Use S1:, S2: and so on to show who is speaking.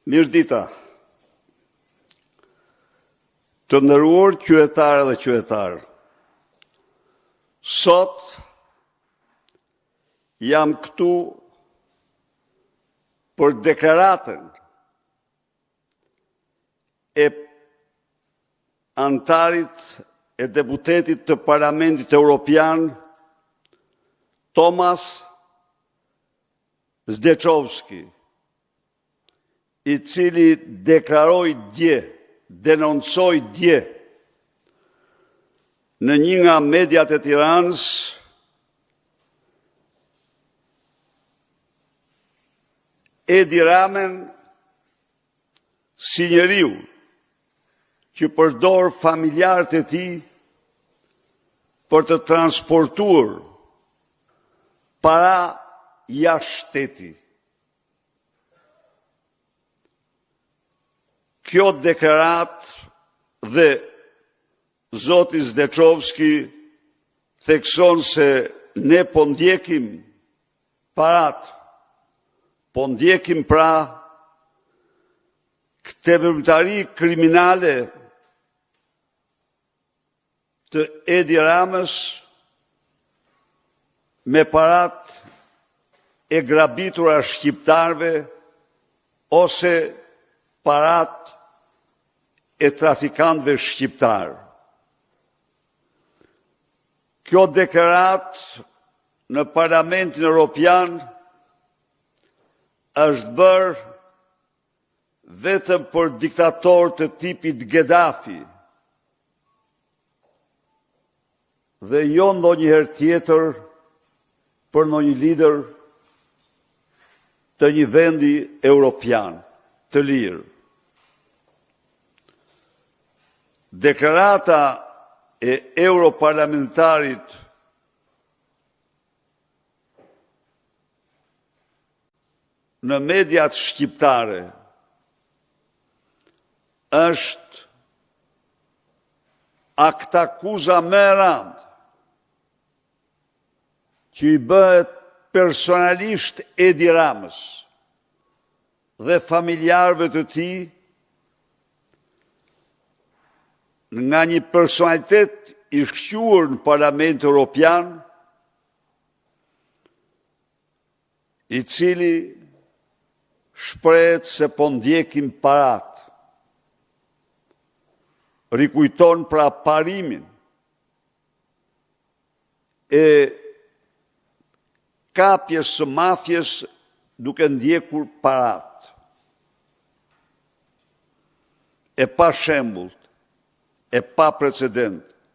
S1: Mirëdita, të nderuar qytetarë dhe qytetarë. Sot jam këtu për deklaratën e antarit e deputetit të Parlamentit Evropian Tomasz Zdechovski, i cili deklaroi dje, denoncoi dje në një nga mediat e Tiranës Edi Ramen si njeriu që përdor familjarët e tij për të transportuar para jashtë shteti. Kjo deklarat dhe zoti Zdechovski thekson se ne po ndjekim parat, po ndjekim pra këtë veprimtari kriminale të Edi Ramës me parat e grabitura shqiptarve ose parat e trafikantëve shqiptar. Kjo deklarat në Parlamentin Evropian është bërë vetëm për diktator të tipit Gheddafi dhe jo ndonjëherë tjetër për ndonjë lider të një vendi evropian të lirë. Deklarata e europarlamentarit në mediat shqiptare është aktakuza më e rëndë që i bëhet personalisht Edi Ramës dhe familjarëve të tij nga një personalitet i shqyur në Parlamentin Evropian, i cili shprehet se po ndjekim parat. Rikujton pra parimin e kapjes së mafjes duke ndjekur parat. E pa shembull, e pa precedent.